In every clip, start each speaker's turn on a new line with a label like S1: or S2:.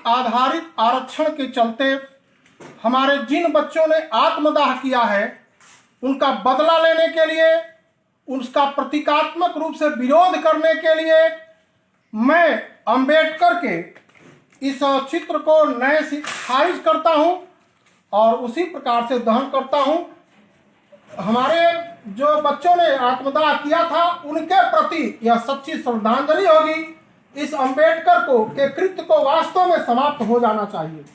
S1: आधारित आरक्षण के चलते हमारे जिन बच्चों ने आत्मदाह किया है, उनका बदला लेने के लिए, उसका प्रतीकात्मक रूप से विरोध करने के लिए मैं अंबेडकर के इस चित्र को नए से खारिज करता हूं और उसी प्रकार से दहन करता हूं। हमारे जो बच्चों ने आत्मदाह किया था, उनके प्रति यह सच्ची श्रद्धांजलि होगी। इस अंबेडकर को के कृत्य को वास्तव में समाप्त हो जाना चाहिए।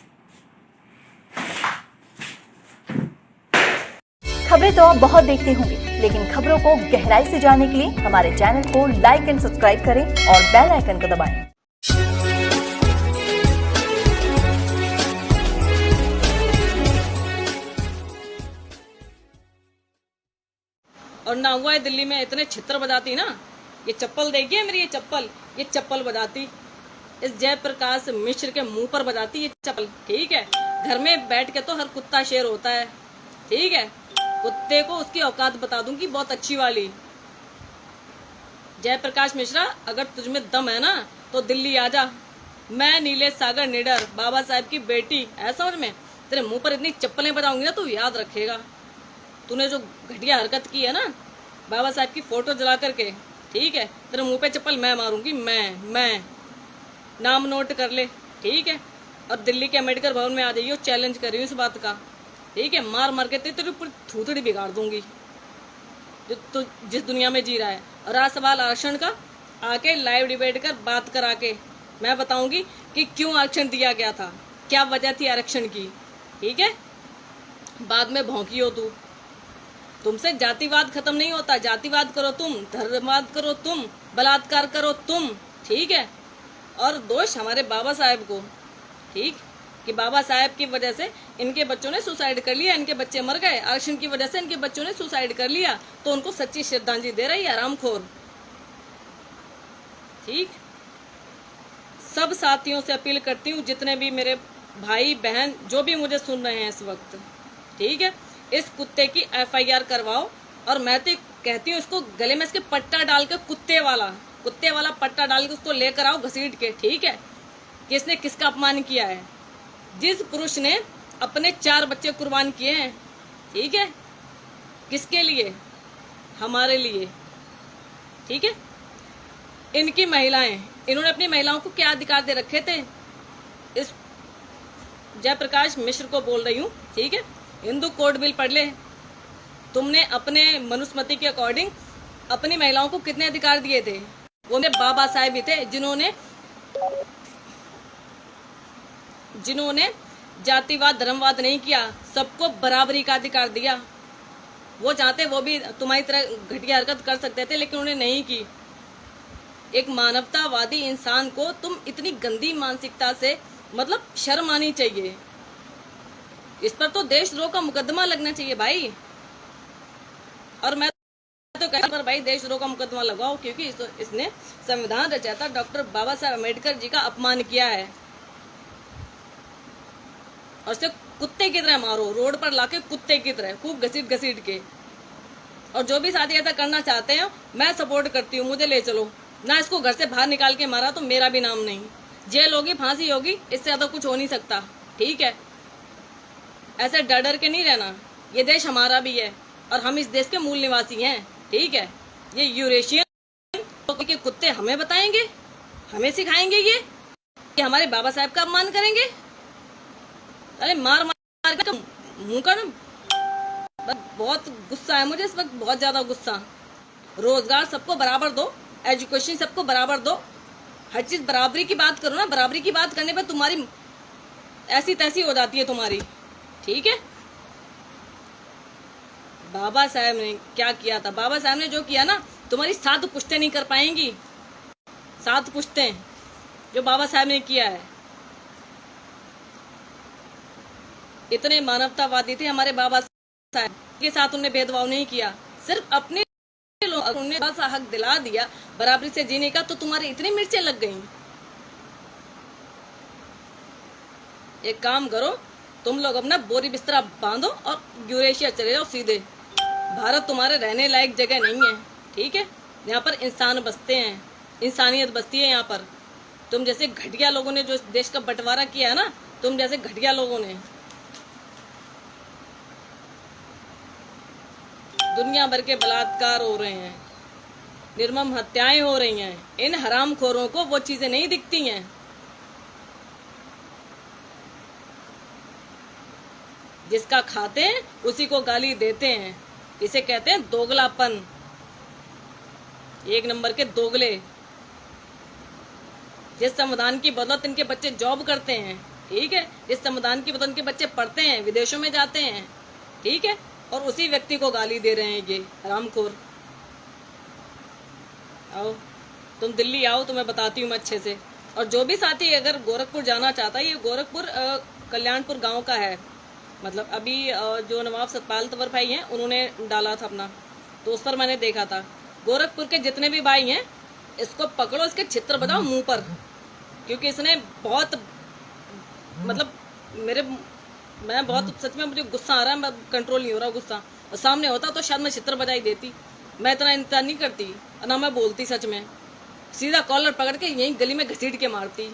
S2: खबरें तो आप बहुत देखते होंगे, लेकिन खबरों को गहराई से जानने के लिए हमारे चैनल को लाइक एंड सब्सक्राइब करें और बेल आइकन को दबाएं।
S3: और ना हुआ है दिल्ली में इतने छित्र बजाती ना, ये चप्पल देखिए मेरी, ये चप्पल बजाती इस जयप्रकाश मिश्र के मुंह पर बजाती ये चप्पल। ठीक है, घर में बैठ के तो हर कुत्ता शेर होता है। ठीक है, कुत्ते को उसकी औकात बता दूंगी बहुत अच्छी वाली। जयप्रकाश मिश्रा, अगर तुझमें दम है ना तो दिल्ली आजा। मैं नीलेश सागर निडर, बाबा साहब की बेटी, ऐसा समझ में। तेरे मुंह पर इतनी चप्पलें बजाऊंगी ना तू याद रखेगा। तूने जो घटिया हरकत की है ना बाबा साहब की फोटो जला करके, ठीक है, तेरे मुंह पे चप्पल मैं मारूंगी। मैं नाम नोट कर ले। ठीक है, और दिल्ली के अम्बेडकर भवन में आ जाइए, चैलेंज कर रही हूँ इस बात का। ठीक है, मार के तेरी पूरी थूथड़ी बिगाड़ दूंगी जो तू जिस दुनिया में जी रहा है। और आज सवाल आरक्षण का, आके लाइव डिबेट कर बात करा के मैं बताऊंगी कि क्यों आरक्षण दिया गया था, क्या वजह थी आरक्षण की। ठीक है, बाद में भौंकी हो तू। तुमसे जातिवाद खत्म नहीं होता। जातिवाद करो तुम, धर्मवाद करो तुम, बलात्कार करो तुम। ठीक है, और दोष हमारे बाबा साहब को। ठीक, कि बाबा साहब की वजह से इनके बच्चों ने सुसाइड कर लिया, इनके बच्चे मर गए। आरक्षण की वजह से इनके बच्चों ने सुसाइड कर लिया, तो उनको सच्ची श्रद्धांजलि दे रही है हरामखोर। ठीक, सब साथियों से अपील करती हूँ, जितने भी मेरे भाई बहन जो भी मुझे सुन रहे हैं इस वक्त, ठीक है, इस कुत्ते की FIR करवाओ। और मैं तो कहती हूँ इसको गले में इसके पट्टा डाल के कुत्ते वाला पट्टा डाल के उसको लेकर आओ घसीट के। ठीक है, कि इसने किसका अपमान किया है। जिस पुरुष ने अपने 4 बच्चे कुर्बान किए हैं, ठीक है, किसके लिए? हमारे लिए। ठीक है, इनकी महिलाएं, इन्होंने अपनी महिलाओं को क्या अधिकार दे रखे थे। इस जयप्रकाश मिश्र को बोल रही हूँ, ठीक है, हिंदू कोड बिल पढ़ ले। तुमने अपने मनुस्मृति के अकॉर्डिंग अपनी महिलाओं को कितने अधिकार दिए थे? वो मेरे बाबा साहब ही थे जिन्होंने जातिवाद धर्मवाद नहीं किया, सबको बराबरी का अधिकार दिया। वो चाहते वो भी तुम्हारी तरह घटिया हरकत कर सकते थे, लेकिन उन्होंने नहीं की। एक मानवतावादी इंसान को तुम इतनी गंदी मानसिकता से, मतलब शर्म आनी चाहिए। इस पर तो देशद्रोह का मुकदमा लगना चाहिए भाई। और मैं तो कहता पर भाई देशद्रोह का मुकदमा लगाओ, क्योंकि इसने संविधान रचयिता डॉक्टर बाबा साहब अम्बेडकर जी का अपमान किया है। और इसे कुत्ते की तरह मारो, रोड पर लाके कुत्ते की तरह खूब घसीट के। और जो भी साथी ऐसा करना चाहते हैं मैं सपोर्ट करती हूँ, मुझे ले चलो ना। इसको घर से बाहर निकाल के मारा तो मेरा भी नाम नहीं, जेल होगी, फांसी होगी, इससे ज्यादा कुछ हो नहीं सकता। ठीक है, ऐसे डर के नहीं रहना। ये देश हमारा भी है और हम इस देश के मूल निवासी हैं। ठीक है, ये यूरेशियन के कुत्ते हमें बताएंगे, हमें सिखाएंगे ये कि हमारे बाबा साहब का अपमान करेंगे। अरे मार के मुंह का ना, बहुत गुस्सा है मुझे इस वक्त, बहुत ज्यादा गुस्सा। रोजगार सबको बराबर दो, एजुकेशन सबको बराबर दो, हर चीज बराबरी की बात करो ना। बराबरी की बात करने पे तुम्हारी ऐसी तैसी हो जाती है तुम्हारी। ठीक है, बाबा साहब ने क्या किया था, बाबा साहब ने जो किया ना, तुम्हारी 7 पुश्तें नहीं कर पाएंगी। 7 पुश्तें जो बाबा साहब ने किया है। इतने मानवतावादी थे हमारे बाबा साहब, के साथ उन्हें भेदभाव नहीं किया, सिर्फ अपने लोग उन्हें सा हक दिला दिया बराबरी से जीने का, तो तुम्हारी इतनी मिर्चें लग गई। एक काम करो, तुम लोग अपना बोरी बिस्तरा बांधो और यूरेशिया चले जाओ सीधे। भारत तुम्हारे रहने लायक जगह नहीं है। ठीक है, यहाँ पर इंसान बसते हैं, इंसानियत बसती है यहाँ पर। तुम जैसे घटिया लोगों ने जो इस देश का बंटवारा किया है ना, तुम जैसे घटिया लोगों ने, दुनिया भर के बलात्कार हो रहे हैं, निर्मम हत्याएं हो रही हैं, इन हरामखोरों को वो चीजें नहीं दिखती हैं। जिसका खाते हैं उसी को गाली देते हैं। इसे कहते हैं दोगलापन, एक नंबर के दोगले। जिस संविधान की बदौलत इनके बच्चे जॉब करते हैं, ठीक है, जिस संविधान की बदौलत इनके बच्चे पढ़ते हैं, विदेशों में जाते हैं, ठीक है, और उसी व्यक्ति को गाली दे रहे हैं ये हरामखोर। आओ तुम दिल्ली आओ, तुम्हें बताती हूँ मैं अच्छे से। और जो भी साथी अगर गोरखपुर जाना चाहता है, ये गोरखपुर कल्याणपुर गांव का है, मतलब अभी जो नवाब सतपाल तंवर भाई हैं उन्होंने डाला था अपना, तो उस पर मैंने देखा था। गोरखपुर के जितने भी भाई हैं, इसको पकड़ो, इसके छित्र बजाओ मुंह पर, क्योंकि इसने बहुत, मतलब मैं बहुत सच में, मुझे गुस्सा आ रहा है, मैं कंट्रोल नहीं हो रहा गुस्सा। और सामने होता तो शायद मैं छित्र बजाई देती, मैं इतना इंतजार नहीं करती, ना मैं बोलती सच में, सीधा कॉलर पकड़ के यहीं गली में घसीट के मारती,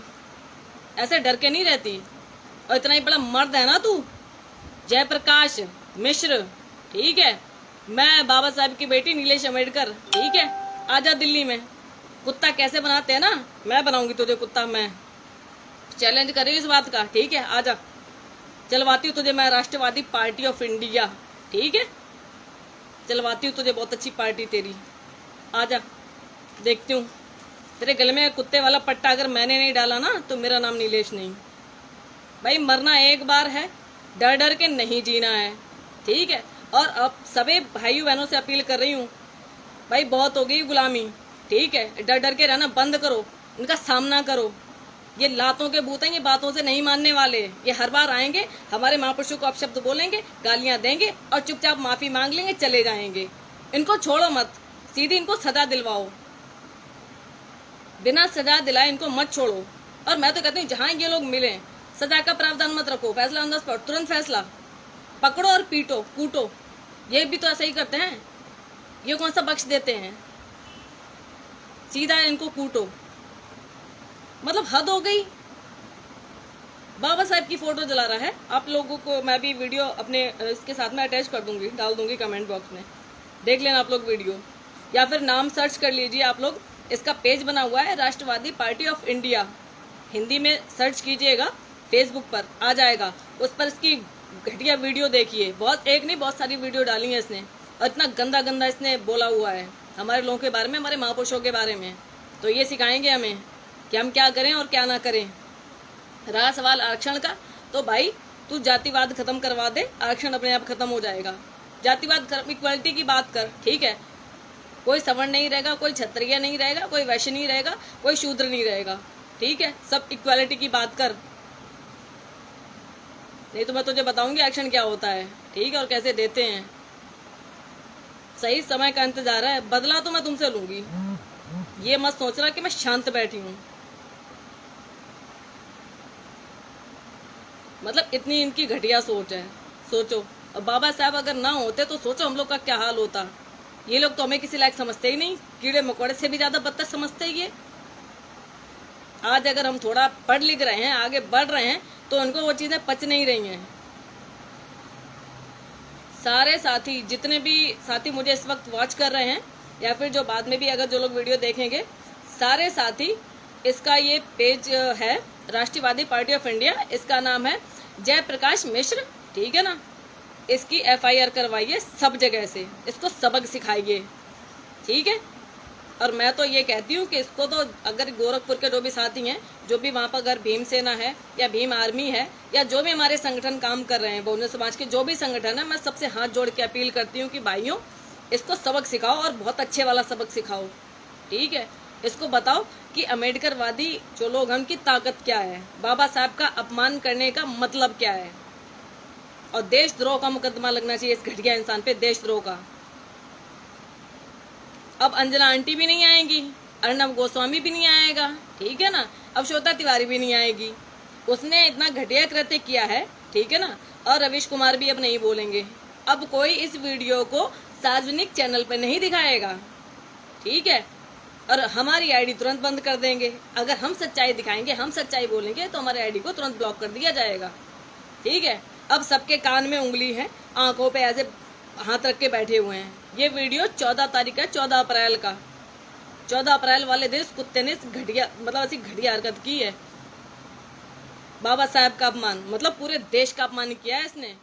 S3: ऐसे डर के नहीं रहती। और इतना ही बड़ा मर्द है ना तू, जयप्रकाश मिश्र, ठीक है, मैं बाबा साहब की बेटी नीलेश अम्बेडकर, ठीक है, आजा दिल्ली में। कुत्ता कैसे बनाते हैं ना, मैं बनाऊंगी तुझे कुत्ता, मैं चैलेंज कर रही हूँ इस बात का, ठीक है, आजा, चलवाती हूँ तुझे मैं राष्ट्रवादी पार्टी ऑफ इंडिया, ठीक है, चलवाती हूँ तुझे, बहुत अच्छी पार्टी तेरी, आजा, देखती हूँ। तेरे गले में कुत्ते वाला पट्टा अगर मैंने नहीं डाला ना, तो मेरा नाम नीलेश नहीं। भाई मरना एक बार है, डर डर के नहीं जीना है, ठीक है। और अब सभी भाइयों बहनों से अपील कर रही हूँ, भाई बहुत हो गई गुलामी, ठीक है, डर डर के रहना बंद करो, इनका सामना करो। ये लातों के भूत हैं, ये बातों से नहीं मानने वाले। ये हर बार आएंगे, हमारे महापुरुषों को अपशब्द बोलेंगे, गालियां देंगे और चुपचाप माफी मांग लेंगे, चले जाएंगे। इनको छोड़ो मत, सीधी इनको सजा दिलवाओ, बिना सजा दिलाए इनको मत छोड़ो। और मैं तो कहती हूँ जहां ये लोग मिले, सजा का प्रावधान मत रखो, फैसला ऑन द स्पॉट, तुरंत फैसला, पकड़ो और पीटो, कूटो। ये भी तो ऐसा ही करते हैं, ये कौन सा बख्श देते हैं, सीधा इनको कूटो, मतलब हद हो गई। बाबा साहब की फोटो जला रहा है, आप लोगों को मैं भी वीडियो अपने इसके साथ में अटैच कर दूंगी, डाल दूंगी कमेंट बॉक्स में, देख लेना आप लोग वीडियो, या फिर नाम सर्च कर लीजिए आप लोग, इसका पेज बना हुआ है राष्ट्रवादी पार्टी ऑफ इंडिया, हिंदी में सर्च कीजिएगा, फेसबुक पर आ जाएगा, उस पर इसकी घटिया वीडियो देखिए। बहुत, एक नहीं बहुत सारी वीडियो डाली है इसने, और इतना गंदा गंदा इसने बोला हुआ है हमारे लोगों के बारे में, हमारे महापुरुषों के बारे में। तो ये सिखाएंगे हमें कि हम क्या करें और क्या ना करें। रहा सवाल आरक्षण का, तो भाई तू जातिवाद खत्म करवा दे, आरक्षण अपने आप खत्म हो जाएगा। जातिवाद, इक्वालिटी की बात कर, ठीक है, कोई सवर्ण नहीं रहेगा, कोई क्षत्रिय नहीं रहेगा, कोई वैश्य नहीं रहेगा, कोई शूद्र नहीं रहेगा, ठीक है, सब इक्वालिटी की बात कर, नहीं तो मैं तुझे बताऊंगी एक्शन क्या होता है, ठीक है, और कैसे देते हैं। सही समय का इंतजार है, बदला तो मैं तुमसे लूंगी, ये मत सोच रहा कि मैं शांत बैठी हूँ। मतलब इतनी इनकी घटिया सोच है, सोचो। और बाबा साहब अगर ना होते तो सोचो हम लोग का क्या हाल होता। ये लोग तो हमें किसी लायक समझते ही नहीं, कीड़े मकोड़े से भी ज्यादा बदतर समझते ही ये। आज अगर हम थोड़ा पढ़ लिख रहे हैं, आगे बढ़ रहे हैं, तो उनको वो चीजें पच नहीं रही हैं। सारे साथी, जितने भी साथी मुझे इस वक्त वॉच कर रहे हैं, या फिर जो बाद में भी अगर जो लोग वीडियो देखेंगे, सारे साथी, इसका ये पेज है राष्ट्रवादी पार्टी ऑफ इंडिया, इसका नाम है जयप्रकाश मिश्र, ठीक है ना। इसकी FIR करवाइए सब जगह से, इसको सबक सिखाइए, ठीक है। और मैं तो ये कहती हूँ कि इसको तो अगर गोरखपुर के जो भी साथी हैं, जो भी वहाँ पर अगर भीमसेना है या भीम आर्मी है, या जो भी हमारे संगठन काम कर रहे हैं, बहुजन समाज के जो भी संगठन है, मैं सबसे हाथ जोड़ के अपील करती हूँ कि भाइयों इसको सबक सिखाओ, और बहुत अच्छे वाला सबक सिखाओ, ठीक है। इसको बताओ कि अम्बेडकरवादी जो लोग हैं उनकी ताकत क्या है, बाबा साहब का अपमान करने का मतलब क्या है, और देशद्रोह का मुकदमा लगना चाहिए इस घटिया इंसान पे, देशद्रोह का। अब अंजना आंटी भी नहीं आएगी, अर्नब गोस्वामी भी नहीं आएगा, ठीक है ना, अब श्वेता तिवारी भी नहीं आएगी, उसने इतना घटिया कृत्य किया है, ठीक है ना। और रविश कुमार भी अब नहीं बोलेंगे, अब कोई इस वीडियो को सार्वजनिक चैनल पे नहीं दिखाएगा, ठीक है। और हमारी आईडी तुरंत बंद कर देंगे। अगर हम सच्चाई दिखाएंगे, हम सच्चाई बोलेंगे तो हमारी आईडी को तुरंत ब्लॉक कर दिया जाएगा। ठीक है, अब सबके कान में उंगली है, आंखों पे ऐसे हाथ रख के बैठे हुए हैं। ये वीडियो 14 तारीख का, 14 अप्रैल का। 14 अप्रैल वाले दिन इस कुत्ते ने घटिया, मतलब ऐसी घटिया हरकत की है। बाबा साहब का अपमान, मतलब पूरे देश का अपमान किया है इसने।